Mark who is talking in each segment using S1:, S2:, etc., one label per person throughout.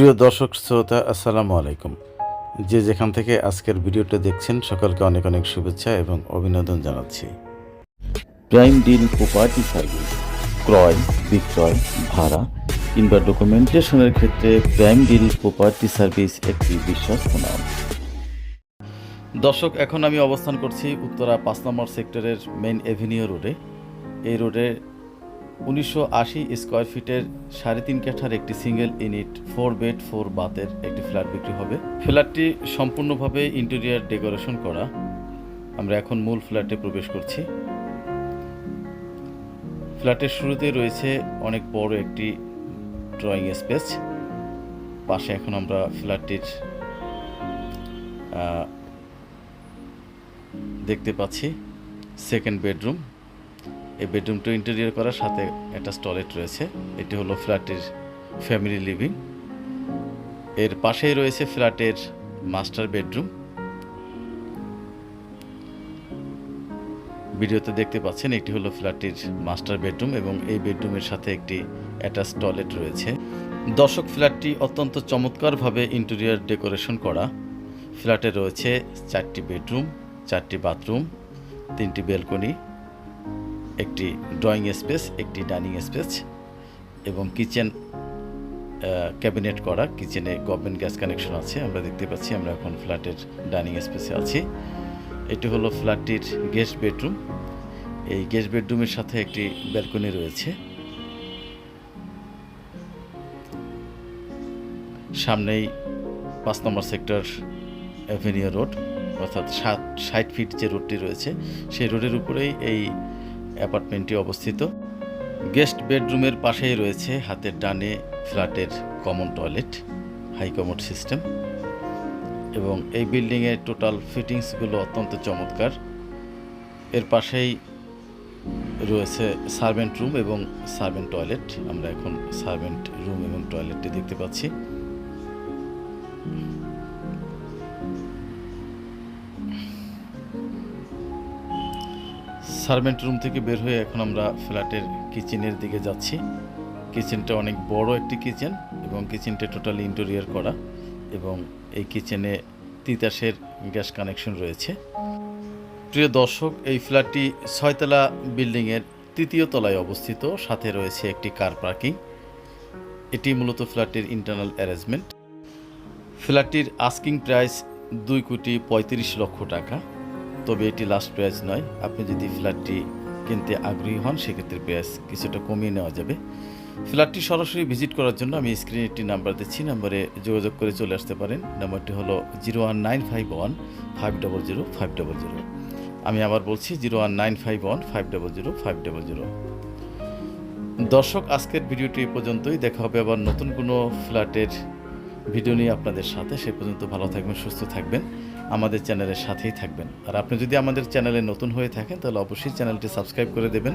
S1: প্রিয় দর্শক শ্রোতা, আসসালামু আলাইকুম। যে যেখান থেকে আজকের ভিডিওটা দেখছেন সকলকে অনেক অনেক শুভেচ্ছা এবং অভিনন্দন জানাচ্ছি।
S2: প্রাইম ডিল প্রপার্টি সার্ভিস ক্রয়, বিক্রয়, ভাড়া কিংবা ডকুমেন্টেশনের ক্ষেত্রে প্রাইম ডিল প্রপার্টি সার্ভিস একটি বিশ্বস্ত নাম।
S1: দর্শক, এখন আমি অবস্থান করছি উত্তরা 5 নম্বর সেক্টরের মেইন এভিনিউ রোডে। এই রোডে 1980 স্কোয়ার ফিটের 3.5 কাঠার একটি সিঙ্গেল ইউনিট 4 বেড 4 বাথের একটি ফ্ল্যাট বিক্রি হবে। ফ্ল্যাটটি সম্পূর্ণভাবে ইন্টেরিয়ার ডেকোরেশন করা। আমরা এখন মূল ফ্ল্যাটে প্রবেশ করছি। ফ্ল্যাটের শুরুতে রয়েছে অনেক বড় একটি ড্রয়িং স্পেস। পাশে এখন আমরা ফ্ল্যাটটির দেখতে পাচ্ছি সেকেন্ড বেডরুম। এই বেডরুমটা ইন্টেরিয়র করার সাথে একটা টয়লেট রয়েছে। এটি হলো ফ্ল্যাটের ফ্যামিলি লিভিং। এর পাশেই রয়েছে ফ্ল্যাটের মাস্টার বেডরুম। ভিডিওতে দেখতে পাচ্ছেন এটি হলো ফ্ল্যাটটির মাস্টার বেডরুম এবং এই বেডরুমের সাথে একটি অ্যাটাচ টয়লেট রয়েছে। দর্শক, ফ্ল্যাটটি অত্যন্ত চমৎকারভাবে ইন্টেরিয়র ডেকোরেশন করা। ফ্ল্যাটে রয়েছে 4টি বেডরুম, 4টি বাথরুম, 3টি ব্যালকনি, একটি ড্রয়িং স্পেস, একটি ডাইনিং স্পেস এবং কিচেন ক্যাবিনেট করা। কিচেনে গভর্নমেন্ট গ্যাস কানেকশন আছে। আমরা দেখতে পাচ্ছি আমরা এখন ফ্ল্যাটের ডাইনিং স্পেসে আছি। এটি হলো ফ্ল্যাটটির গেস্ট বেডরুম। এই গেস্ট বেডরুমের সাথে একটি ব্যালকনি রয়েছে। সামনেই 5 নম্বর সেক্টর এভিনিউ রোড, অর্থাৎ 60 ফিট যে রোডটি রয়েছে সেই রোডের উপরেই এই অ্যাপার্টমেন্টটি অবস্থিত। গেস্ট বেডরুমের পাশেই রয়েছে হাতের ডানে ফ্ল্যাটের common toilet, high commode system এবং এই বিল্ডিংয়ের টোটাল ফিটিংসগুলো অত্যন্ত চমৎকার। এর পাশেই রয়েছে সার্ভেন্ট রুম এবং সার্ভেন্ট টয়লেট। আমরা এখন সার্ভেন্ট রুম এবং টয়লেটটি দেখতে পাচ্ছি। সার্ভেন্ট রুম থেকে বের হয়ে এখন আমরা ফ্ল্যাটের কিচেনের দিকে যাচ্ছি। কিচেনটা অনেক বড় একটি কিচেন এবং কিচেনটা টোটালি ইন্টেরিয়র করা এবং এই কিচেনে 3 গ্যাস কানেকশন রয়েছে। প্রিয় দর্শক, এই ফ্ল্যাটটি 6তলা বিল্ডিংয়ের 3য় তলায় অবস্থিত। সাথে রয়েছে একটি কার পার্কিং। এটি মূলত ফ্ল্যাটটির ইন্টারনাল অ্যারেঞ্জমেন্ট। ফ্ল্যাটটির আস্কিং প্রাইস 2,35,00,000 টাকা। তবে এটি লাস্ট প্রাইস নয়। আপনি যদি ফ্ল্যাটটি কিনতে আগ্রহী হন সেক্ষেত্রে প্রাইস কিছুটা কমিয়ে নেওয়া যাবে। ফ্ল্যাটটি সরাসরি ভিজিট করার জন্য আমি স্ক্রিনে একটি নাম্বার দিচ্ছি। নাম্বারে যোগাযোগ করে চলে আসতে পারেন। নাম্বারটি হলো 01951500500। আমি আবার বলছি 01951500500। দর্শক, আজকের ভিডিওটি এই পর্যন্তই। দেখা হবে আবার নতুন কোনো ফ্ল্যাটের ভিডিও নিয়ে আপনাদের সাথে। সে পর্যন্ত ভালো থাকবেন, সুস্থ থাকবেন, আমাদের চ্যানেলের সাথেই থাকবেন। আর আপনি যদি আমাদের চ্যানেলে নতুন হয়ে থাকেন তাহলে অবশ্যই চ্যানেলটি সাবস্ক্রাইব করে দেবেন,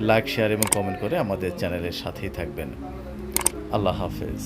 S1: লাইক, শেয়ার এবং কমেন্ট করে আমাদের চ্যানেলের সাথেই থাকবেন। আল্লাহ হাফেজ।